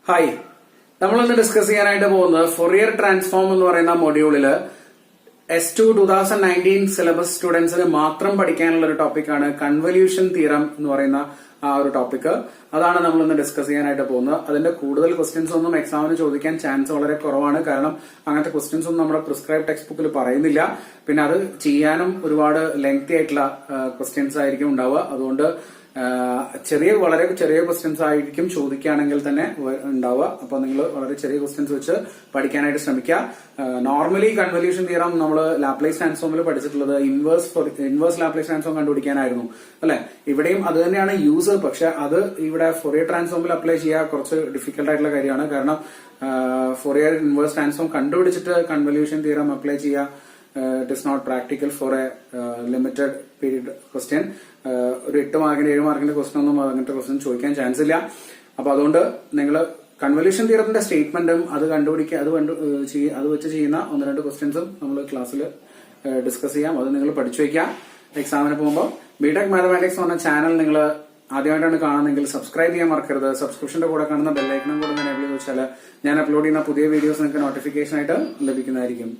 Hi, നമ്മളിന്ന് discuss ചെയ്യാനായിട്ട് പോകുന്നത് ഫൊറിയർ ട്രാൻസ്ഫോം എന്ന് പറയുന്ന മൊഡ്യൂളില് S2 2019 സിലബസ് സ്റ്റുഡൻസിന് മാത്രം പഠിക്കാനുള്ള ഒരു ടോപ്പിക്കാണ് കൺവല്യൂഷൻ തിയറം എന്ന് പറയുന്ന ആ ഒരു ടോപ്പിക്. അതാണ് നമ്മൾ ഇന്ന് ഡിസ്കസ് ചെയ്യാനായിട്ട് പോകുന്നത്. അതിന്റെ കൂടുതൽ ക്വസ്റ്റ്യൻസ് ഒന്നും എക്സാമിന് ചോദിക്കാൻ ചാൻസ് വളരെ കുറവാണ്. കാരണം അങ്ങനത്തെ ക്വസ്റ്റ്യൻസ് ഒന്നും നമ്മുടെ പ്രിസ്ക്രൈബ് ടെക്സ്റ്റ് ബുക്കിൽ പറയുന്നില്ല. പിന്നെ അത് ചെയ്യാനും ഒരുപാട് ലെങ്തി ആയിട്ടുള്ള ക്വസ്റ്റ്യൻസ് ആയിരിക്കും ഉണ്ടാവുക. അതുകൊണ്ട് വളരെ ചെറിയ ക്വസ്റ്റ്യൻസ് ആയിരിക്കും ചോദിക്കുകയാണെങ്കിൽ തന്നെ ഉണ്ടാവുക. അപ്പൊ നിങ്ങൾ വളരെ ചെറിയ ക്വസ്റ്റ്യൻസ് വെച്ച് പഠിക്കാനായിട്ട് ശ്രമിക്കുക. നോർമലി കൺവല്യൂഷൻ തിയറം നമ്മൾ ലാപ്ലേസ് ട്രാൻസ്ഫോമിൽ പഠിച്ചിട്ടുള്ളത് ഇൻവേഴ്സ് ലാപ്ലേസ് ട്രാൻസ്ഫോം കണ്ടുപിടിക്കാനായിരുന്നു അല്ലെ. ഇവിടെയും അത് തന്നെയാണ് യൂസ്. പക്ഷെ അത് ഇവിടെ ഫൊറിയർ ട്രാൻസ്ഫോമിൽ അപ്ലൈ ചെയ്യുക കുറച്ച് ഡിഫിക്കൽട്ട് ആയിട്ടുള്ള കാര്യമാണ്. കാരണം ഫൊറിയർ ഇൻവേഴ്സ് ട്രാൻസ്ഫോം കണ്ടുപിടിച്ചിട്ട് കൺവല്യൂഷൻ തിയറം അപ്ലൈ ചെയ്യുക it is not practical for a limited period question. ഒരു 8 മാർക്കിന്റെ 7 മാർക്കിന്റെ ക്വസ്റ്റൻ ഒന്നും അങ്ങനത്തെ ക്വസ്റ്റൻ ചോദിക്കാൻ ചാൻസ് ഇല്ല. അപ്പൊ അതുകൊണ്ട് നിങ്ങൾ കൺവല്യൂഷൻ തിയറത്തിന്റെ സ്റ്റേറ്റ്മെന്റും അത് കണ്ടുപിടിക്കുക, അത് വെച്ച് ചെയ്യുന്ന 1-2 ക്വസ്റ്റ്യൻസും നമ്മൾ ക്ലാസ്സിൽ ഡിസ്കസ് ചെയ്യാം. അത് നിങ്ങൾ പഠിച്ചു വയ്ക്കുക എക്സാമിന് പോകുമ്പോൾ. ബിടെക് മാത്തമാറ്റിക്സ് എന്ന് പറഞ്ഞ ചാനൽ നിങ്ങൾ ആദ്യമായിട്ടാണ് കാണുന്നതെങ്കിൽ സബ്സ്ക്രൈബ് ചെയ്യാൻ മറക്കരുത്. സബ്സ്ക്രിപ്ഷന്റെ കൂടെ കാണുന്ന ബെല്ലൈക്കണും കൂടെ എനേബിൾ ചെയ്ത് വെച്ചാൽ ഞാൻ അപ്ലോഡ് ചെയ്യുന്ന പുതിയ വീഡിയോസ് നിങ്ങൾക്ക് നോട്ടിഫിക്കേഷൻ ആയിട്ട് ലഭിക്കുന്നതായിരിക്കും.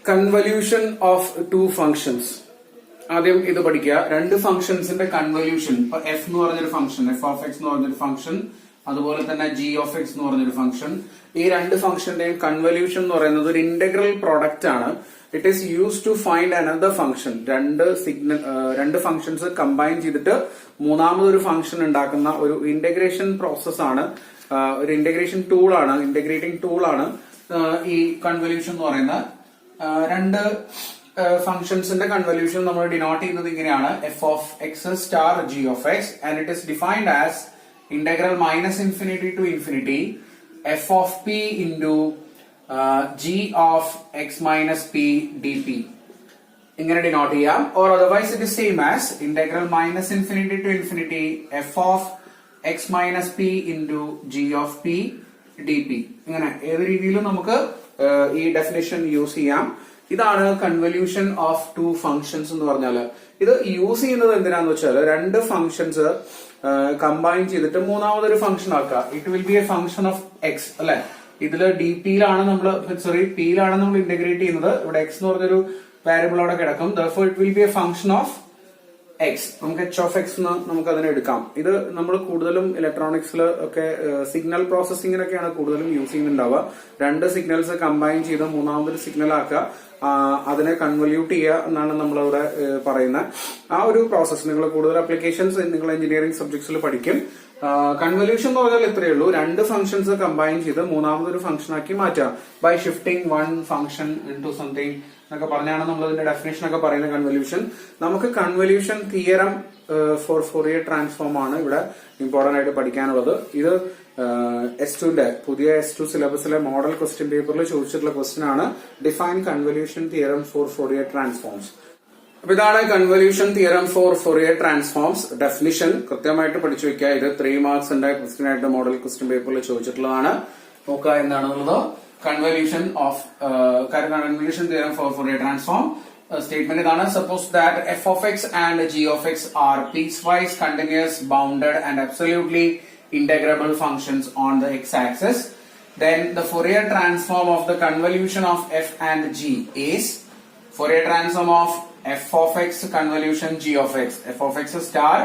Convolution of 2 functions. ആദ്യം ഇത് പഠിക്കുക. 2 ഫംഗ്ഷൻസിന്റെ കൺവല്യൂഷൻ. ഇപ്പൊ എഫ് എന്ന് പറഞ്ഞൊരു ഫംഗ്ഷൻ, എഫ് ഓഫ് എക്സ് എന്ന് പറഞ്ഞൊരു ഫംഗ്ഷൻ, അതുപോലെ തന്നെ ജി ഓഫ് എക്സ് എന്ന് പറഞ്ഞൊരു ഫംഗ്ഷൻ. ഈ 2 ഫംഗ്ഷന്റെയും കൺവല്യൂഷൻ എന്ന് പറയുന്നത് ഒരു ഇന്റഗ്രൽ പ്രോഡക്റ്റ് ആണ്. It is use to find another function. 2 functions combine ചെയ്തിട്ട് മൂന്നാമതൊരു ഫംഗ്ഷൻ ഉണ്ടാക്കുന്ന ഒരു ഇന്റഗ്രേഷൻ പ്രോസസ് ആണ്. ഒരു ഇന്റഗ്രേഷൻ ടൂളാണ്, ഇന്റഗ്രേറ്റിംഗ് ടൂളാണ് ഈ കൺവല്യൂഷൻ എന്ന് പറയുന്നത്. 2 ഫംഗ്ഷൻസിന്റെ കൺവല്യൂഷൻ നമ്മൾ ഡിനോട്ട് ചെയ്യുന്നത് ഇങ്ങനെയാണ്: f of X star G of x, and it is defined as integral -∞ to infinity F of p into G of x minus p d p. ഇങ്ങനെ denote ചെയ്യാം. Or otherwise it is same as integral -∞ to infinity F of x minus p into G of p d p. ഇങ്ങനെ ഏത് രീതിയിലും നമുക്ക് ഈ definition use ചെയ്യാം. ഇതാണ് convolution of 2 functions എന്ന് പറഞ്ഞാൽ. ഇത് യൂസ് ചെയ്യുന്നത് എന്തിനാന്ന് വെച്ചാൽ 2 ഫംഗ്ഷൻസ് കമ്പൈൻ ചെയ്തിട്ട് മൂന്നാമതൊരു ഫംഗ്ഷൻ ആക്കുക. It will be A function of X അല്ലെ. ഇതില് ഡി പിയിലാണ് പിയിലാണ് നമ്മൾ ഇന്റഗ്രേറ്റ് ചെയ്യുന്നത്. ഇവിടെ എക്സ് എന്ന് പറഞ്ഞൊരു വാരിയബിൾ അവിടെ കിടക്കും. Therefore it will be A function of X. നമുക്ക് എച്ച് ഓഫ് എക്സ് എന്ന് നമുക്ക് അതിനെ എടുക്കാം. ഇത് നമ്മൾ കൂടുതലും ഇലക്ട്രോണിക്സിൽ ഒക്കെ സിഗ്നൽ പ്രോസസ്സിങ്ങിനൊക്കെയാണ് കൂടുതലും യൂസ് ചെയ്യുന്നുണ്ടാവുക. 2 സിഗ്നൽസ് കമ്പൈൻ ചെയ്ത് മൂന്നാമതൊരു സിഗ്നൽ ആക്കുക, അതിനെ കൺവല്യൂട്ട് ചെയ്യുക എന്നാണ് നമ്മളിവിടെ പറയുന്നത്. ആ ഒരു പ്രോസസ് നിങ്ങൾ കൂടുതൽ ആപ്ലിക്കേഷൻസ് നിങ്ങൾ എഞ്ചിനീയറിംഗ് സബ്ജക്ട്സിൽ പഠിക്കും. കൺവല്യൂഷൻ എന്ന് പറഞ്ഞാൽ ഇത്രയേ ഉള്ളൂ: 2 ഫംഗ്ഷൻസ് കമ്പൈൻ ചെയ്ത് മൂന്നാമതൊരു ഫംഗ്ഷൻ ആക്കി മാറ്റാം by shifting 1 function into something എന്നൊക്കെ പറഞ്ഞാണ് നമ്മൾ ഇതിന്റെ ഡെഫിനേഷൻ ഒക്കെ പറയുന്നത്. കൺവല്യൂഷൻ നമുക്ക് convolution theorem for Fourier transform ആണ് ഇവിടെ ഇമ്പോർട്ടന്റ് ആയിട്ട് പഠിക്കാനുള്ളത്. ഇത് S2ന്റെ പുതിയ S2 സിലബസിലെ മോഡൽ ക്വസ്റ്റ്യൻ പേപ്പറിൽ ചോദിച്ചിട്ടുള്ള ക്വസ്റ്റ്യൻ ആണ്. Define convolution theorem for Fourier transforms. അപ്പൊ ഇതാണ് convolution theorem for Fourier transforms. Definition കൃത്യമായിട്ട് പഠിച്ചു വെക്കുക. ഇത് 3 മാർക്സിന്റെ ക്വസ്റ്റ്യൻ ആയിട്ട് മോഡൽ ക്വസ്റ്റ്യൻ പേപ്പറിൽ ചോദിച്ചിട്ടുള്ളതാണ്. നോക്കുക എന്താണെന്നുള്ളത്. Convolution theorem for Fourier transform. Statement ഇതാണ്: suppose that f of x and g of x are piecewise continuous, bounded and absolutely integrable functions on the x-axis, then the Fourier transform of the convolution of f and g is Fourier transform of f of x convolution g of x. f of x star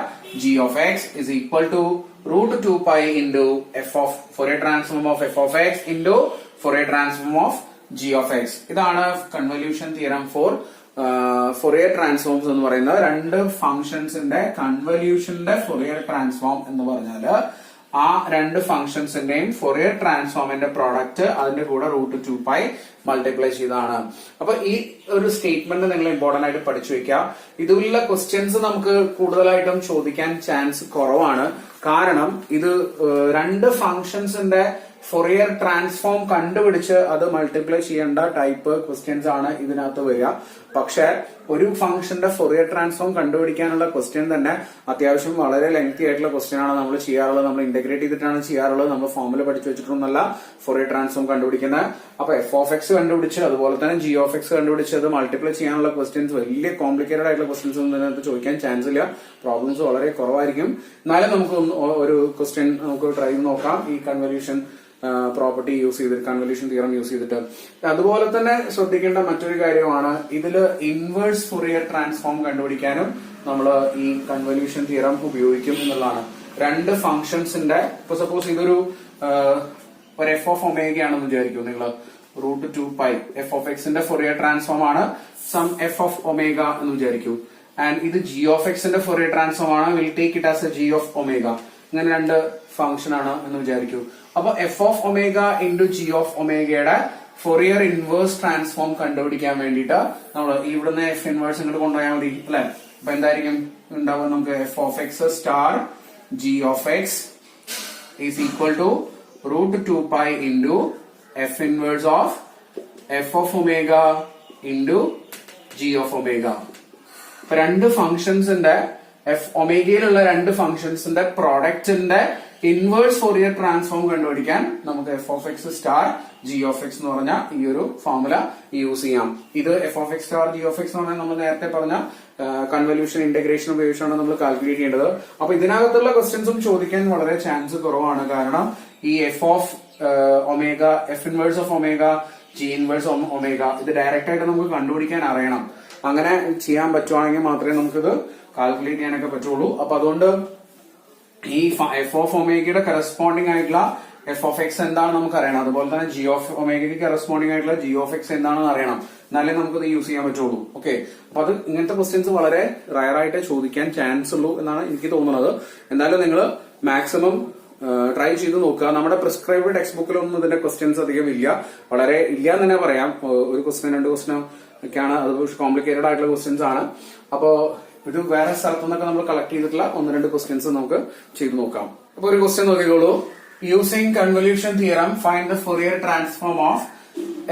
g of x is equal to root 2 pi into f of Fourier transform of f of x into Fourier transform of g of x. ഇതാണ് convolution theorem for Fourier transforms എന്ന് പറയുന്നത്. 2 ഫംഗ്ഷൻസിന്റെ കൺവല്യൂഷന്റെ Fourier transform എന്ന് പറഞ്ഞാൽ ആ 2 ഫംഗ്ഷൻസിന്റെയും Fourier ട്രാൻസ്ഫോമിന്റെ product അതിന്റെ കൂടെ root 2 pi multiply ചെയ്താണ്. അപ്പൊ ഈ ഒരു സ്റ്റേറ്റ്മെന്റ് നിങ്ങൾ ഇമ്പോർട്ടന്റ് ആയിട്ട് പഠിച്ചു വെക്കുക. ഇതിലുള്ള ക്വസ്റ്റ്യൻസ് നമുക്ക് കൂടുതലായിട്ടും ചോദിക്കാൻ ചാൻസ് കുറവാണ്. കാരണം ഇത് 2 ഫംഗ്ഷൻസിന്റെ ഫൊറിയർ ട്രാൻസ്ഫോം കണ്ടുപിടിച്ച് അത് മൾട്ടിപ്ലൈ ചെയ്യേണ്ട ടൈപ്പ് ക്വസ്റ്റ്യൻസ് ആണ് ഇതിനകത്ത് വരിക. പക്ഷെ ഒരു ഫംഗ്ഷന്റെ ഫൊറിയർ ട്രാൻസ്ഫോം കണ്ടുപിടിക്കാനുള്ള ക്വസ്റ്റ്യൻ തന്നെ അത്യാവശ്യം വളരെ ലെങ്തി ആയിട്ടുള്ള ക്വസ്റ്റ്യൻ ആണ് നമ്മൾ ചെയ്യാറുള്ളത്. നമ്മൾ ഇന്റഗ്രേറ്റ് ചെയ്തിട്ടാണ് ചെയ്യാറുള്ളത്. നമ്മൾ ഫോർമുല പഠിച്ചു വെച്ചിട്ടൊന്നല്ല ഫൊറിയർ ട്രാൻസ്ഫോം കണ്ടുപിടിക്കുന്നത്. അപ്പൊ എഫ് ഓഫ് എക്സ് കണ്ടുപിടിച്ച് അതുപോലെ തന്നെ ജി ഓഫ് എക്സ് കണ്ടുപിടിച്ച് അത് മൾട്ടിപ്ലൈ ചെയ്യാനുള്ള ക്വസ്റ്റ്യൻസ് വലിയ കോംപ്ലിക്കേറ്റഡ് ആയിട്ടുള്ള ക്വസ്റ്റ്യൻസ് ഒന്നും ഇതിനകത്ത് ചോദിക്കാൻ ചാൻസ് ഇല്ല. പ്രോബ്ലംസ് വളരെ കുറവായിരിക്കും. എന്നാലും നമുക്ക് ഒരു ക്വസ്റ്റ്യൻ നമുക്ക് ട്രൈ ചെയ്ത് നോക്കാം ഈ കൺവല്യൂഷൻ പ്രോപ്പർട്ടി യൂസ് ചെയ്തിട്ട്, കൺവല്യൂഷൻ തിയറം യൂസ് ചെയ്തിട്ട്. അതുപോലെ തന്നെ ശ്രദ്ധിക്കേണ്ട മറ്റൊരു കാര്യമാണ് ഇതില് ഇൻവേഴ്സ് ഫൊറിയർ ട്രാൻസ്ഫോം കണ്ടുപിടിക്കാനും നമ്മൾ ഈ കൺവല്യൂഷൻ തിയറം ഉപയോഗിക്കും എന്നുള്ളതാണ്. രണ്ട് ഫംഗ്ഷൻസിന്റെ, ഇപ്പൊ സപ്പോസ് ഇതൊരു എഫ് ഓഫ് ഒമേഗയാണെന്ന് വിചാരിക്കും നിങ്ങൾ, √2π എഫ് ഓഫ് എക്സിന്റെ ഫൊറിയർ ട്രാൻസ്ഫോം ആണ് സം എഫ് ഓഫ് ഒമേഗ എന്ന് വിചാരിക്കൂ. ആൻഡ് ഇത് ജി ഓഫ് എക്സിന്റെ ഫൊറിയർ ട്രാൻസ്ഫോം ആണ്, will take it as a G of omega. ഇങ്ങനെ രണ്ട് ഫംഗ്ഷൻ ആണ് എന്ന് വിചാരിക്കൂ. അപ്പൊ F of omega into G of ഒമേഗയുടെ ഫൊറിയർ ഇൻവേഴ്സ് ട്രാൻസ്ഫോം കണ്ടുപിടിക്കാൻ വേണ്ടിയിട്ട് നമ്മൾ ഇവിടുന്ന് എഫ് ഇൻവേഴ്സ് ഇങ്ങോട്ട് കൊണ്ടുപോയാൽ മതി അല്ലെ. അപ്പൊ എന്തായിരിക്കും ഉണ്ടാവുക നമുക്ക്? F of X star G of X is equal to √2π into F inverse of F of omega into G of omega. ഇപ്പൊ രണ്ട് ഫംഗ്ഷൻസിന്റെ ഒമേഗയിലുള്ള രണ്ട് ഫംഗ്ഷൻസിന്റെ പ്രോഡക്റ്റിന്റെ ഇൻവേഴ്സ് ഫൊറിയർ ട്രാൻസ്ഫോം കണ്ടുപിടിക്കാൻ നമുക്ക് F of X star G of X എന്ന് പറഞ്ഞ ഈ ഒരു ഫോർമുല യൂസ് ചെയ്യാം. ഇത് F of X star G of X എന്ന് പറഞ്ഞാൽ നമ്മൾ നേരത്തെ പറഞ്ഞ കൺവല്യൂഷൻ ഇന്റഗ്രേഷൻ ഉപയോഗിച്ചാണ് നമ്മൾ കാൽക്കുലേറ്റ് ചെയ്യേണ്ടത്. അപ്പൊ ഇതിനകത്തുള്ള ക്വസ്റ്റ്യൻസും ചോദിക്കാൻ വളരെ ചാൻസ് കുറവാണ്. കാരണം ഈ F of omega, F inverse of omega, G inverse omega ഇത് ഡയറക്റ്റ് ആയിട്ട് നമുക്ക് കണ്ടുപിടിക്കാൻ അറിയണം. അങ്ങനെ ചെയ്യാൻ പറ്റുവാണെങ്കിൽ മാത്രമേ നമുക്കിത് കാൽക്കുലേറ്റ് ചെയ്യാനൊക്കെ പറ്റുള്ളൂ. അപ്പൊ അതുകൊണ്ട് ഈ എഫ് ഓഫ് ഒമേഗയുടെ കറസ്പോണ്ടിങ് ആയിട്ടുള്ള എഫ് ഓഫ് എക്സ് എന്താണെന്ന് നമുക്ക് അറിയണം. അതുപോലെ തന്നെ ജി ഓഫ് ഒമേഗയ്ക്ക് കറസ്പോണ്ടിങ് ആയിട്ടുള്ള ജി ഓഫ് എക്സ് എന്താണെന്ന് അറിയണം. എന്നാലേ നമുക്കത് യൂസ് ചെയ്യാൻ പറ്റുള്ളൂ. ഓക്കെ, അപ്പൊ അത് ഇങ്ങനത്തെ ക്വസ്റ്റ്യൻസ് വളരെ റയർ ആയിട്ട് ചോദിക്കാൻ ചാൻസ് ഉള്ളൂ എന്നാണ് എനിക്ക് തോന്നുന്നത്. എന്തായാലും നിങ്ങൾ മാക്സിമം ട്രൈ ചെയ്ത് നോക്കുക. നമ്മുടെ പ്രിസ്ക്രൈബ്ഡ് ടെക്സ്റ്റ് ബുക്കിലൊന്നും ഇതിന്റെ ക്വസ്റ്റ്യൻസ് അധികം ഇല്ല, വളരെ ഇല്ല എന്ന് തന്നെ പറയാം. ഒരു ക്വസ്റ്റ്യൻ രണ്ട് ക്വസ്റ്റ്യൻ ഒക്കെയാണ്, അത് കോംപ്ലിക്കേറ്റഡ് ആയിട്ടുള്ള ക്വസ്റ്റ്യൻസ് ആണ്. അപ്പോ ഇത് വേറെ സ്ഥലത്തു നിന്നൊക്കെ നമ്മൾ കളക്ട് ചെയ്തിട്ടുള്ള ഒന്ന് രണ്ട് ക്വസ്റ്റ്യൻസ് നമുക്ക് ചെയ്തു നോക്കാം. അപ്പൊ ഒരു ക്വസ്റ്റ്യൻ നോക്കിക്കോളൂ. Using convolution theorem find the Fourier transform of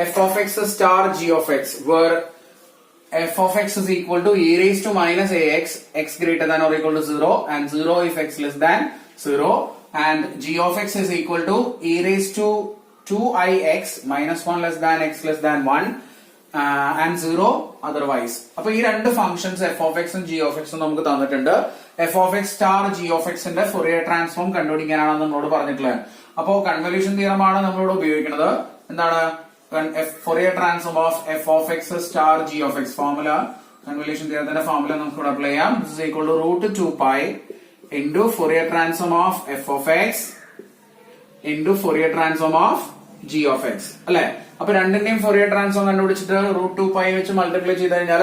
F of X star G of x where f of x is equal to e raised to minus ax, x greater than or equal to 0 and 0 if x less than 0, and g of x is equal to e raised to 2ix minus 1 less than x less than 1 and 0 otherwise. അപ്പൊ ഈ രണ്ട് functions F of എക്സും G of എക്സും നമുക്ക് തന്നിട്ടുണ്ട്. F of X star G of എക്സിന്റെ Fourier transform കണ്ടുപിടിക്കാനാണ് നമ്മളോട് പറഞ്ഞിട്ടുള്ളത്. അപ്പോ കൺവല്യൂഷൻ തിയറമാണ് നമ്മളോട് ഉപയോഗിക്കുന്നത്. എന്താണ് Fourier transform of F of X star G of X formula, convolution തിയറത്തിന്റെ ഫോർമുല നമുക്ക് ഇവിടെ അപ്ലൈ ചെയ്യാം. This is equal to √2π into Fourier transform of F of X into Fourier transform of G of X അല്ലെ. അപ്പൊ രണ്ടിന്റെയും Fourier transform കണ്ടുപിടിച്ചിട്ട് √2π വെച്ച് multiply ചെയ്ത് കഴിഞ്ഞാൽ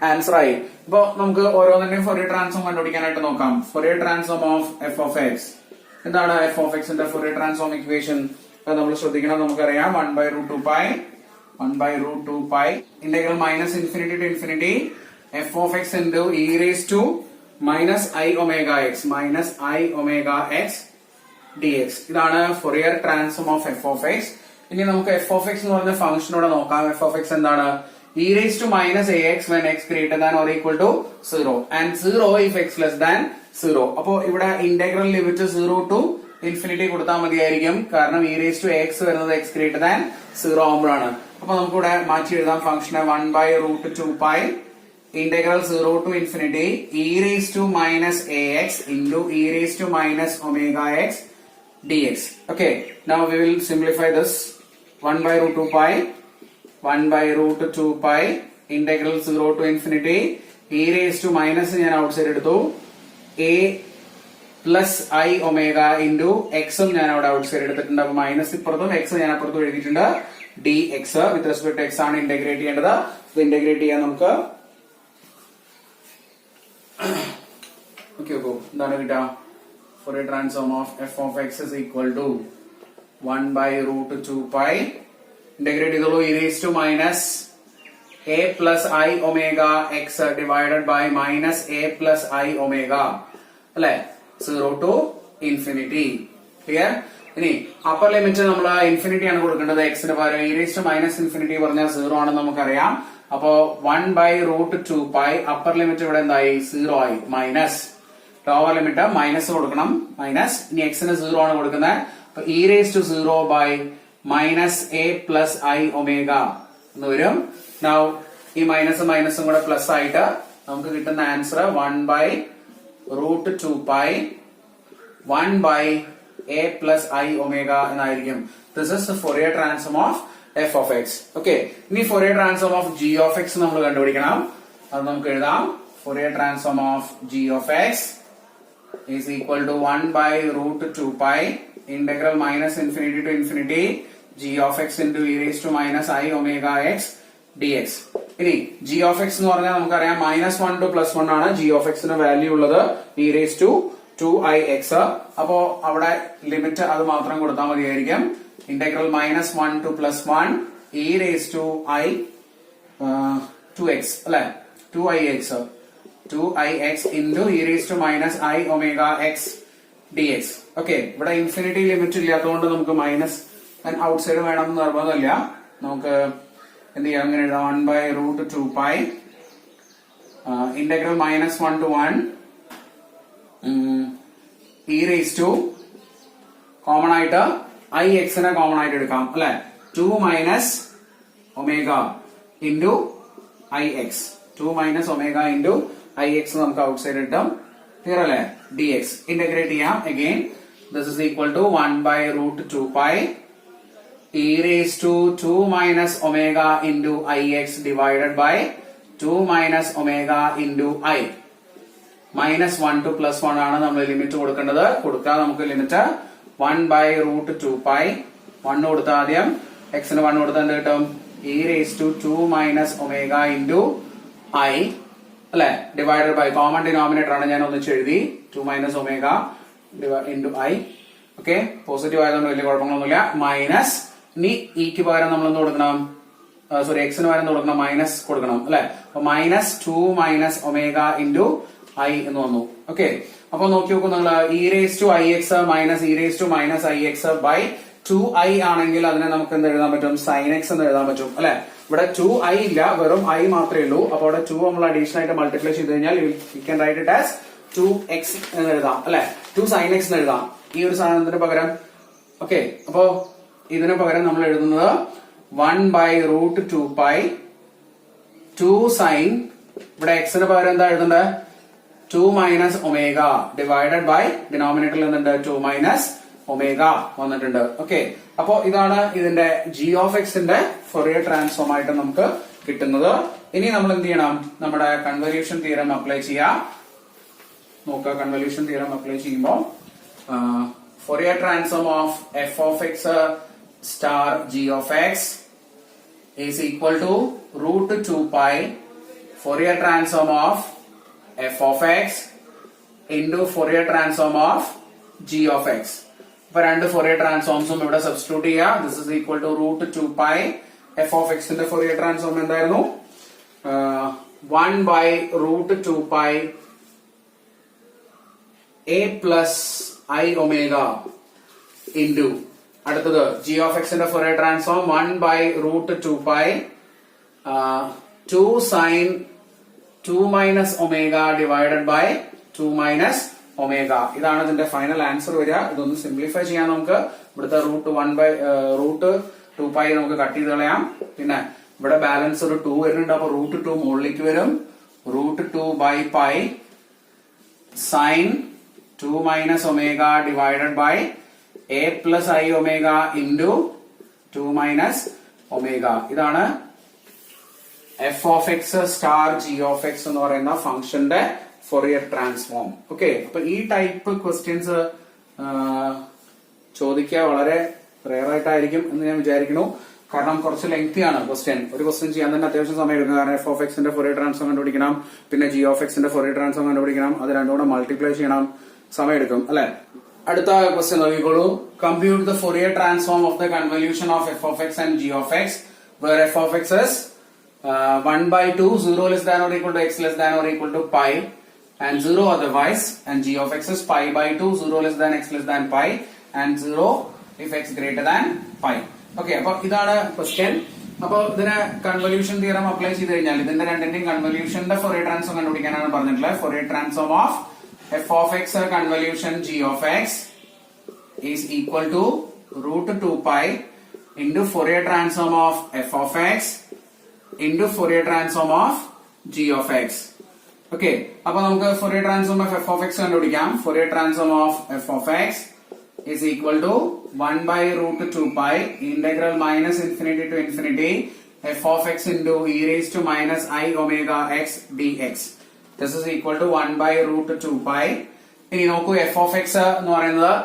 ആൻസർ ആയി. ഇപ്പൊ നമുക്ക് ഓരോന്നിന്റെയും ഫൊറിയർ ട്രാൻസ്ഫോം കണ്ടുപിടിക്കാനായിട്ട് നോക്കാം. Fourier transform of F of X എന്താണ്? എഫ് ഓഫ് എക്സിന്റെ ഫൊറിയർ ട്രാൻസ്ഫോം ഇക്വേഷൻ നമ്മൾ ശ്രദ്ധിക്കണം. നമുക്കറിയാം 1/√2π integral minus infinity to infinity F of X into E raise to minus I omega X dx. ഇതാണ് Fourier transform of F of X. ഇനി നമുക്ക് F of X എന്ന് പറഞ്ഞ ഫംഗ്ഷനോടെ നോക്കാം. എഫ് ഓഫ് എക്സ് എന്താണ്? e raised to minus ax when x greater than or equal to 0 and 0 if x less than 0. അപ്പോ ഇവിടെ ഇന്റഗ്രൽ ലിമിറ്റ് 0 to ഇൻഫിനിറ്റി കൊടുത്താൽ മതിയായിരിക്കും. കാരണം e raised to ax വരുന്നത് x greater than 0 ആകുമ്പോഴാണ്. അപ്പൊ നമുക്കിവിടെ മാറ്റി എഴുതാം ഫംഗ്ഷനെ 1/√2π integral 0 to infinity e raised to minus ax into e raised to minus omega x dx. Okay, now we will simplify this. 1/√2π integral 0 to infinity e raised to minus ഞാൻ outside എടുത്തു, a plus i omega into x ഞാൻ അവിടെ outside എടുത്തിട്ടുണ്ട്. അപ്പൊ minus ഇപ്പുറത്തും x ഞാൻ അപ്പുറത്തും എഴുതിയിട്ടുണ്ട്. dx വിത്ത് റെസ്പെക്ട് x ആണ് ഇന്റഗ്രേറ്റ് ചെയ്യേണ്ടത്. ഇന്റഗ്രേറ്റ് ചെയ്യാൻ നമുക്ക് എന്താണ് കിട്ടുക? Fourier transform of F of X is equal to 1/√2π integrate ചെയ്തോളൂ. e raised to minus a plus i omega x divided by minus a plus i omega അല്ലെ 0 to infinity. Clear? ഇനി upper limit നമ്മൾ infinity ആണ് കൊടുക്കേണ്ടത്. എക്സിന് പകരം e raised to minus infinity പറഞ്ഞാൽ 0 ആണെന്ന് നമുക്കറിയാം. അപ്പോ 1/√2π അപ്പർ ലിമിറ്റ് ഇവിടെ എന്തായി 0 ആയി മൈനസ് ലോവർ ലിമിറ്റ് മൈനസ് കൊടുക്കണം മൈനസ് ഇനി എക്സിന് 0 ആണ് കൊടുക്കുന്നത് അപ്പൊ e⁻⁴ - a + i എന്ന് വരും. നൗ ഈ മൈനസും കൂടെ പ്ലസ് ആയിട്ട് നമുക്ക് കിട്ടുന്ന ആൻസർ 1/√2π 1/a + i ω എന്നായിരിക്കും. This is the Fourier transform of f of x. Okay, ഇനി Fourier transform of g of x നമ്മൾ കണ്ടുപിടിക്കണം. അത് നമുക്ക് എഴുതാം. Fourier transform of g of x is equal to 1/√2π integral -∞ to ∞ g of x into e⁻⁻i ω x dx. ഇനി g of x എന്ന് പറഞ്ഞാൽ നമുക്കറിയാം -1 to +1 ആണ് g of x ന് വാല്യൂ ഉള്ളത് e⁻²ix. അപ്പോ അവിടെ ലിമിറ്റ് അത് മാത്രം കൊടുത്താൽ മതിയായിരിക്കും. ഇന്റഗ്രൽ -1 to +1 e⁻²i2x അല്ലെ 2ix into e⁻⁻i ω x dx. Okay, ഇവിടെ ഇൻഫിനിറ്റി ലിമിറ്റ് ഇല്ലാത്തതുകൊണ്ട് നമുക്ക് മൈനസ് ഔട്ട്സൈഡ് വേണം എന്ന് നിർബന്ധമില്ല. നമുക്ക് എന്ത് ചെയ്യാം, അങ്ങനെ എഴുതാം 1/√2π ഇന്റഗ്രൽ -1 to 1 e⁻, കോമൺ ആയിട്ട് ix നെ കോമൺ ആയിട്ട് എടുക്കാം അല്ലെ 2 - ω into ix 2 - ω into ix നമുക്ക് ഔട്ട്സൈഡ് കിട്ടും. ക്ലിയർ അല്ലെ? dx ഇന്റഗ്രേറ്റ് ചെയ്യാം. Again this is equal to 1/√2π e⁻²ω into ix divided by 2 - ω into i. -1 to +1 ആണ് നമ്മൾ ലിമിറ്റ് കൊടുക്കേണ്ടത്. കൊടുക്കാൻ നമുക്ക് ലിമിറ്റ് 1/√2π 1 കൊടുത്ത ആദ്യം x ന് 1 കൊടുത്താൽ എന്ത് കിട്ടും e⁻²ω into i അല്ലെ ഡിവൈഡഡ് ബൈ കോമൺ ഡിനോമിനേറ്റർ ആണ് ഞാൻ ഒന്നിച്ച് എഴുതി 2 - ω into i. ഓക്കെ, പോസിറ്റീവ് ആയതുകൊണ്ട് വലിയ കുഴപ്പങ്ങളൊന്നുമില്ല. മൈനസ് ഇനി ഇക്ക് പകരം നമ്മൾ എന്ത് കൊടുക്കണം, സോറി എക്സിന് പകരം കൊടുക്കണം മൈനസ് കൊടുക്കണം അല്ലെ. അപ്പൊ -2 - ω into i എന്ന് വന്നു. ഓക്കെ, അപ്പൊ നോക്കി നോക്കൂ നിങ്ങൾ e⁻ix - e⁻ix by 2i ആണെങ്കിൽ അതിനെ നമുക്ക് എന്ത് എഴുതാൻ പറ്റും, sin x എന്ന് എഴുതാൻ പറ്റും അല്ലെ. ഇവിടെ 2i ഇല്ല, വെറും i മാത്രമേ ഉള്ളൂ. അപ്പൊ അവിടെ 2 നമ്മൾ അഡീഷണൽ ആയിട്ട് മൾട്ടിപ്ലൈ ചെയ്ത് കഴിഞ്ഞാൽ you can write it as 2x എന്ന് എഴുതാം അല്ലെ, 2 sin x എന്ന് എഴുതാം ഈ ഒരു സാധനത്തിന് പകരം. ഓക്കെ, അപ്പോ ഇതിന് പകരം നമ്മൾ എഴുതുന്നത് 1/√2π 2 sin, ഇവിടെ x ന് പകരം എന്താ എഴുതേണ്ടത് 2 - ω ഡിവൈഡഡ് ബൈ ഡിനോമിനേറ്ററിൽ എന്തുണ്ട് 2 - ω വന്നിട്ടുണ്ട്. ഓക്കെ, അപ്പോ ഇതാണ് ഇതിന്റെ g of x ന്റെ ഫോറിയർ ട്രാൻസ്ഫോം ആയിട്ട് നമുക്ക് കിട്ടുന്നത്. ഇനി നമ്മൾ എന്ത് ചെയ്യണം, നമ്മുടെ കൺവല്യൂഷൻ തിയറം അപ്ലൈ ചെയ്യാം. നോക്കുക, കൺവല്യൂഷൻ തിയറം അപ്ലൈ ചെയ്യുമ്പോൾ Fourier transform of f of x star g of x is equal to √2π Fourier transform of f of x into Fourier transform of g of x. അപ്പൊ രണ്ട് Fourier ട്രാൻസ്ഫോംസും ഇവിടെ substitute ചെയ്യുക. This is equal to √2π f of x ന്റെ Fourier transform എന്തായിരുന്നു 1/√2π a + i ω into അടുത്തത് g of x ന്റെ Fourier transform 1/√2π 2 sin 2 - ω divided by 2 - ω. ഇതാണ് ഇതിന്റെ ഫൈനൽ ആൻസർ വരിക. ഇതൊന്ന് സിംപ്ലിഫൈ ചെയ്യാൻ നമുക്ക് ഇവിടുത്തെ √2π നമുക്ക് കട്ട് ചെയ്ത് കളയാം. പിന്നെ ഇവിടെ ബാലൻസ് ഒരു 2 വരുന്നുണ്ട്, അപ്പൊ √2 മുകളിലേക്ക് വരും. √2/π sin 2 - ω divided by a + i ω into 2 - ω. ഇതാണ് f of x star g of x എന്ന് പറയുന്ന ഫംഗ്ഷന്റെ ഫോറിയർ ട്രാൻസ്ഫോം. ഓക്കെ, അപ്പൊ ഈ ടൈപ്പ് ക്വസ്റ്റ്യൻസ് ചോദിക്കുക വളരെ റെയർ ആയിട്ടായിരിക്കും എന്ന് ഞാൻ വിചാരിക്കുന്നു. കാരണം കുറച്ച് ലെങ്തി ആണ് ക്വസ്റ്റ്യൻ. ഒരു ക്വസ്റ്റ്യൻ ചെയ്യാൻ തന്നെ അത്യാവശ്യം സമയം എടുക്കും. കാരണം f of x ന്റെ ഫോറിയർ ട്രാൻസ്ഫോം കണ്ടുപിടിക്കണം, പിന്നെ g of x ന്റെ ഫോറിയർ ട്രാൻസ്ഫോം കണ്ടുപിടിക്കണം, അത് രണ്ടും കൂടെ മൾട്ടിപ്ലൈ ചെയ്യണം, സമയം എടുക്കും അല്ലെ. അടുത്ത ക്വസ്റ്റ്യൻ നോക്കിക്കോളൂ. Compute the Fourier transform of the convolution of f of x and g of x where f of x is 1/2 0 less than or equal to x less than or equal to pi and 0 otherwise, and g of x is pi/2 0 less than x less than pi and 0 if x greater than pi. Okay, അപ്പൊ ഇതാണ് question. അപ്പൊ ഇതിനെ convolution theorem apply ചെയ്ത് കഴിഞ്ഞാൽ ഇതിന്റെ രണ്ടിന്റെയും കൺവല്യൂഷന്റെ Fourier transform കണ്ടുപിടിക്കാനാണ് പറഞ്ഞിട്ടുള്ളത്. Fourier transform of f of x convolution g of x is equal to root 2 pi into Fourier transform of f of x into Fourier transform of g of x. Okay, അപ്പൊ നമുക്ക് Fourier transform of f of x കണ്ടുപിടിക്കാം. Fourier transform of f of x is equal to 1 by root 2 pi integral minus infinity to infinity f of x into e raised to minus I omega x dx. This is equal to 1 by root 2 pi. ഇനി നോക്കൂ f of x എന്ന് പറയുന്നത്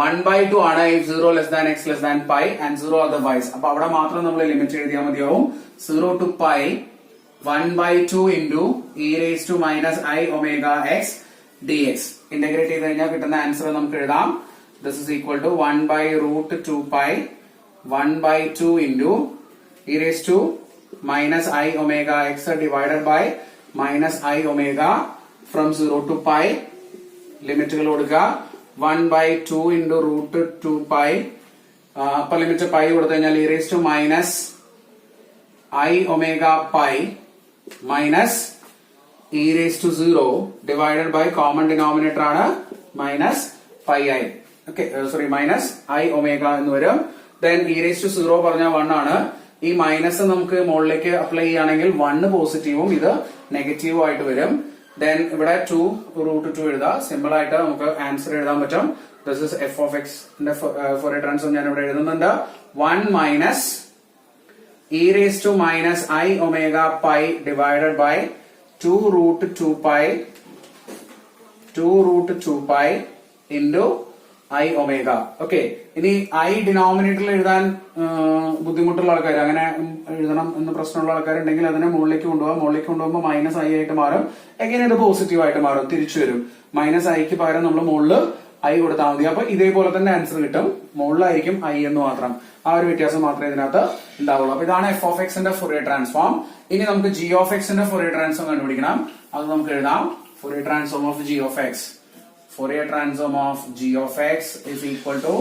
1 by 2 ആണ് if 0 less than x less than pi and 0 otherwise. അപ്പൊ അവിടെ മാത്രം നമ്മൾ limit എഴുതിയാൽ മതിയാവും. 0 to pi 1 by 2 into e raised to minus I omega x dx. Integrate ചെയ്ത് കഴിഞ്ഞാൽ കിട്ടുന്ന ആൻസർ നമുക്ക് എഴുതാം. This is equal to 1 by root 2 pi 1 by 2 into e raised to minus I omega x divided by minus I omega from 0 to pi. ലിമിറ്റുകൾ കൊടുക്കുക. 1 by 2 into root 2 pi. അപ്പൊ limit pi കൊടുത്തു കഴിഞ്ഞാൽ e raised to minus I omega pi minus e raised to 0 divided by common denominator ആണ് minus pi I. Okay, sorry, minus I omega എന്ന് വരും. Then e raised to 0 പറഞ്ഞാൽ 1 ആണ്. ഈ minus നമുക്ക് മുകളിലേക്ക് അപ്ലൈ ചെയ്യുകയാണെങ്കിൽ 1 പോസിറ്റീവും ഇത് നെഗറ്റീവും ആയിട്ട് വരും. ദെൻ ഇവിടെ 2 റൂട്ട് 2 എഴുതാം. സിമ്പിൾ ആയിട്ട് നമുക്ക് ആൻസർ എഴുതാൻ പറ്റും. This is f of x Fourier transform ഞാൻ ഇവിടെ എഴുതുന്നുണ്ട്. 1 minus e raise to minus I omega pi divided by 2 root 2 pi into i omega. Okay, ഇനി ഐ ഡിനോമിനേറ്ററിൽ എഴുതാൻ ബുദ്ധിമുട്ടുള്ള ആൾക്കാർ, അങ്ങനെ എഴുതണം എന്ന് പ്രശ്നമുള്ള ആൾക്കാരുണ്ടെങ്കിൽ അതിനെ മുകളിലേക്ക് കൊണ്ടുപോകാം. മുകളിലേക്ക് കൊണ്ടുപോകുമ്പോൾ മൈനസ് ഐ ആയിട്ട് മാറും. എങ്ങനെ ഇത് പോസിറ്റീവ് ആയിട്ട് മാറും, തിരിച്ചു വരും. മൈനസ് ഐക്ക് പകരം നമ്മൾ മുകളിൽ ഐ കൊടുത്താൽ മതി. അപ്പൊ ഇതേപോലെ തന്നെ ആൻസർ കിട്ടും. മുകളിലായിരിക്കും ഐ എന്ന് മാത്രം. ആ ഒരു വ്യത്യാസം മാത്രമേ ഇതിനകത്ത് ഉണ്ടാവുള്ളൂ. അപ്പൊ ഇതാണ് എഫ് ഓഫ് എക്സിന്റെ ഫൊറിയർ ട്രാൻസ്ഫോം. ഇനി നമുക്ക് ജി ഓഫ് എക്സിന്റെ ഫൊറിയർ ട്രാൻസ്ഫോം കണ്ടുപിടിക്കണം. അത് നമുക്ക് എഴുതാം. Fourier transform of G of X. Fourier transform of g of x is equal to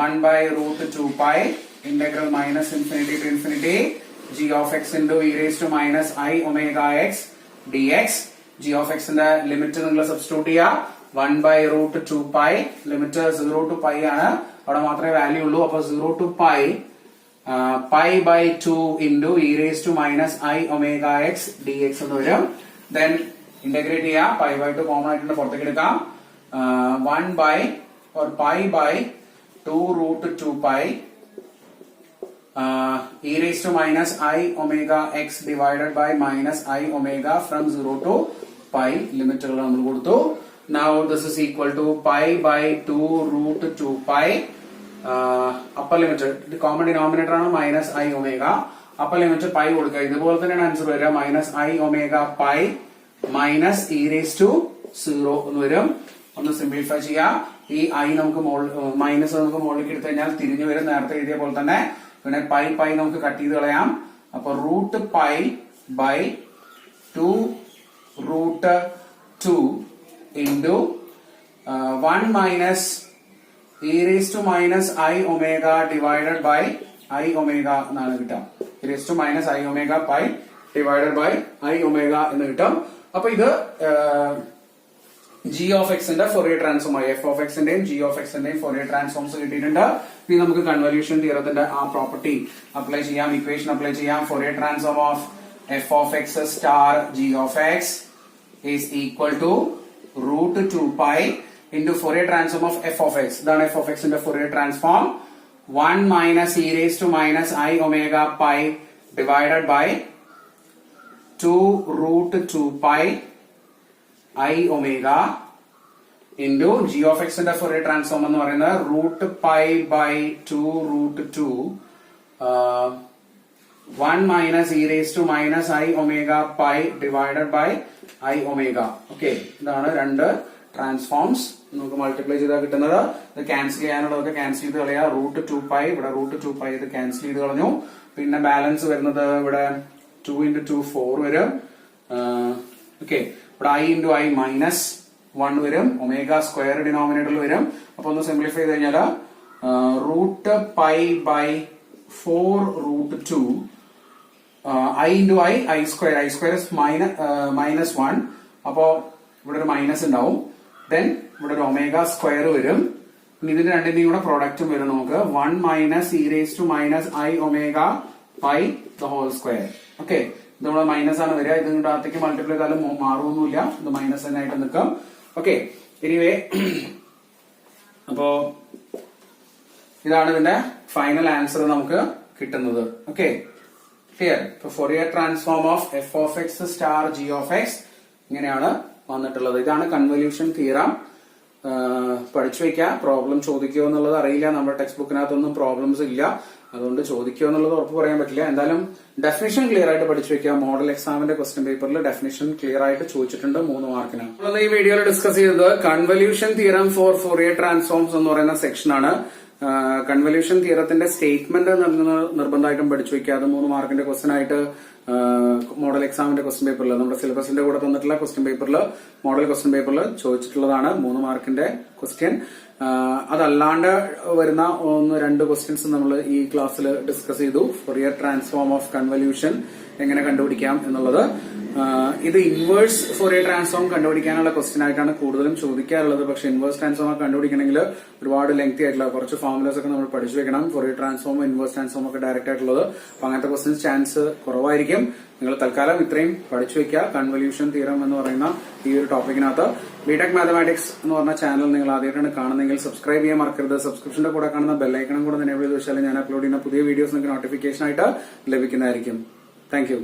1 by root 2 pi integral minus infinity to infinity g of x into e raised to minus I omega x dx. g of x ന്റെ limit നിങ്ങൾ substitute ചെയ്യുക. 1 by root 2 pi limit 0 to pi ആണ്. അവിടെ മാത്രമേ value ഉള്ളൂ. അപ്പൊ 0 to pi pi by 2 into e raised to minus I omega x dx എന്ന് വരും. Then ഇന്റഗ്രേറ്റ് ചെയ്യാം. പൈ ബൈ 2 കോമൺ ആയിട്ട് പുറത്തേക്ക് എടുക്കാം. 1 by or pi by 2 root 2 pi e raised to minus I omega x divided by minus I omega from 0 to pi. ലിമിറ്റുകൾ നമ്മൾ കൊടുത്തു. Now this is equal to pi by 2 root 2 pi. Upper limit common denominator ആണ് minus I omega. Upper limit pi കൊടുക്കുക. ഇതുപോലെ തന്നെയാണ് answer വരിക. Minus I omega pi minus e raise to 0 എന്ന് വരും. ഒന്ന് സിംപ്ലിഫൈ ചെയ്യാം. ഈ ഐ നമുക്ക് മൈനസ് നമുക്ക് മുകളിലേക്ക് എടുത്തു കഴിഞ്ഞാൽ തിരിഞ്ഞു വരും, നേരത്തെ എഴുതിയ പോലെ തന്നെ. പിന്നെ പൈ നമുക്ക് കട്ട് ചെയ്ത് കളയാം. അപ്പൊ root pi by 2 root 2 into 1 minus e raise to minus I omega divided by i omega എന്നാണ് കിട്ടാം. E raise to minus I omega pi divided by i omega എന്ന് കിട്ടും. അപ്പൊ ഇത് ജി ഓഫ് എക്സിന്റെ ഫൊറിയർ ട്രാൻസ്ഫോം ആയി. F of എക്സിന്റെയും g of എക്സിന്റെയും ഫൊറിയർ ട്രാൻസ്ഫോംസ് കിട്ടിയിട്ടുണ്ട്. ഇനി നമുക്ക് കൺവല്യൂഷൻ തിയറത്തിന്റെ ആ പ്രോപ്പർട്ടി അപ്ലൈ ചെയ്യാം, ഇക്വേഷൻ അപ്ലൈ ചെയ്യാം. Fourier transform of F of X star G of X is equal to root 2 pi into Fourier transform of F of x. ഇതാണ് f of എക്സിന്റെ Fourier transform. 1 minus e raise to minus I omega pi divided by 2 root 2 pi I omega into g of x ന്റെ Fourier transform എന്ന് പറയുന്നത് root pi by 2 root 2 1 minus e raise to minus I omega pi divided by i omega. Okay, ഇതാണ് രണ്ട് transforms. നമുക്ക് multiply ചെയ്താൽ കിട്ടുന്നത്. ഇത് cancel ചെയ്യാനുള്ളതൊക്കെ cancel ചെയ്ത് കളയാ. റൂട്ട് 2 പൈ ഇവിടെ റൂട്ട് 2 പൈ ഇത് ക്യാൻസൽ ചെയ്ത് കളഞ്ഞു. പിന്നെ ബാലൻസ് വരുന്നത് ഇവിടെ 2 into 2 4 വരും. ഓക്കെ, ഇവിടെ ഐ ഇൻറ്റു ഐ മൈനസ് 1 വരും. ഒമേഗ സ്ക്വയർ ഡിനോമിനേറ്ററിൽ വരും. അപ്പൊ ഒന്ന് സിംപ്ലിഫൈ ചെയ്ത് കഴിഞ്ഞാൽ root pi by 4√2 I into I square is minus 1. അപ്പോ ഇവിടെ ഒരു മൈനസ് ഉണ്ടാവും. ദെൻ ഇവിടെ ഒരു ഒമേഗ സ്ക്വയർ വരും. ഇനി ഇതിന്റെ രണ്ടിന്റെയും കൂടെ പ്രോഡക്റ്റും വരും നമുക്ക് 1 minus e raise to minus I omega pi the whole square. Okay, ഇത് നമ്മുടെ മൈനസ് ആണ് വരിക. ഇതിന്റെ അകത്തേക്ക് മൾട്ടിപ്ലൈ ചെയ്താലും മാറുമൊന്നുമില്ല, ഇത് മൈനസ് തന്നെ ആയിട്ട് നിൽക്കാം. ഓക്കെ, എനിവേ അപ്പോ ഇതാണ് ഇതിന്റെ ഫൈനൽ ആൻസർ നമുക്ക് കിട്ടുന്നത്. Okay, clear. ഇപ്പൊ Fourier transform of F of X star G of x ഇങ്ങനെയാണ് വന്നിട്ടുള്ളത്. ഇതാണ് കൺവല്യൂഷൻ തിയറം. പഠിച്ചു വെക്കുക. പ്രോബ്ലം ചോദിക്കുമോ എന്നുള്ളത് അറിയില്ല. നമ്മുടെ ടെക്സ്റ്റ് ബുക്കിനകത്തൊന്നും പ്രോബ്ലംസ് ഇല്ല, അതുകൊണ്ട് ചോദിക്കുമോ എന്നുള്ളത് ഉറപ്പ് പറയാൻ പറ്റില്ല. എന്തായാലും ഡെഫിനിഷൻ ക്ലിയർ ആയിട്ട് പഠിച്ചു വെക്കുക. മോഡൽ എക്സാമിന്റെ ക്വസ്റ്റ്യൻ പേപ്പറിൽ ഡെഫിനിഷൻ ക്ലിയർ ആയിട്ട് ചോദിച്ചിട്ടുണ്ട് 3 മാർക്കിന്. നമ്മൾ ഈ വീഡിയോയിൽ ഡിസ്കസ് ചെയ്തത് convolution theorem four Fourier transforms എന്ന് പറയുന്ന സെക്ഷനാണ്. കൺവല്യൂഷൻ തിയറത്തിന്റെ സ്റ്റേറ്റ്മെന്റ് നിർബന്ധമായിട്ടും പഠിച്ചു വെക്കുക. അത് 3 മാർക്കിന്റെ ക്വസ്റ്റ്യൻ ആയിട്ട് മോഡൽ എക്സാമിന്റെ ക്വസ്റ്റ്യൻ പേപ്പറിൽ, നമ്മുടെ സിലബസിന്റെ കൂടെ തന്നിട്ടുള്ള ക്വസ്റ്റ്യൻ പേപ്പറിൽ, മോഡൽ ക്വസ്റ്റ്യൻ പേപ്പറിൽ ചോദിച്ചിട്ടുള്ളതാണ് 3 മാർക്കിന്റെ ക്വസ്റ്റ്യൻ. അതല്ലാണ്ട് വരുന്ന 1-2 ക്വസ്റ്റ്യൻസ് നമ്മൾ ഈ ക്ലാസ്സിൽ ഡിസ്കസ് ചെയ്തു. ഫോറിയർ ട്രാൻസ്ഫോം ഓഫ് കൺവല്യൂഷൻ എങ്ങനെ കണ്ടുപിടിക്കാം എന്നുള്ളത്. ഇത് ഇൻവേഴ്സ് ഫോറിയർ ട്രാൻസ്ഫോം കണ്ടുപിടിക്കാനുള്ള ക്വസ്റ്റ്യൻ ആയിട്ടാണ് കൂടുതലും ചോദിക്കാറുള്ളത്. പക്ഷെ ഇൻവേഴ്സ് ട്രാൻസ്ഫോം കണ്ടുപിടിക്കണമെങ്കിൽ ഒരുപാട് ലെങ്തി ആയിട്ടുള്ള കുറച്ച് ഫോർമുലാസ് ഒക്കെ നമ്മൾ പഠിച്ചു വെക്കണം. ഫോറിയർ ട്രാൻസ്ഫോം, ഇൻവേഴ്സ് ട്രാൻസ്ഫോം ഒക്കെ ഡയറക്റ്റ് ആയിട്ടുള്ളത്. അപ്പൊ അങ്ങനത്തെ ക്വസ്റ്റ്യൻസ് ചാൻസ് കുറവായിരിക്കും. നിങ്ങൾ തൽക്കാലം ഇത്രയും പഠിച്ചു വെക്കുക. കൺവല്യൂഷൻ തിയറം എന്ന് പറയുന്ന ഈ ഒരു ടോപ്പിക്കിനകത്ത് ബിടെക് മാത്തമാറ്റിക്സ് എന്ന് പറഞ്ഞ ചാനൽ നിങ്ങൾ ആദ്യമായിട്ടാണ് കാണുന്നതെങ്കിൽ സബ്സ്ക്രൈബ് ചെയ്യാൻ മറക്കരുത്. സബ്സ്ക്രിപ്ഷന്റെ കൂടെ കാണുന്ന ബെല്ലൈക്കണം കൂടെ എനേബിൾ ചെയ്ത് വെച്ചാൽ ഞാൻ അപ്ലോഡ് ചെയ്യുന്ന പുതിയ വീഡിയോസ് നിങ്ങൾക്ക് നോട്ടിഫിക്കേഷൻ ആയിട്ട് ലഭിക്കുന്നതായിരിക്കും. Thank you.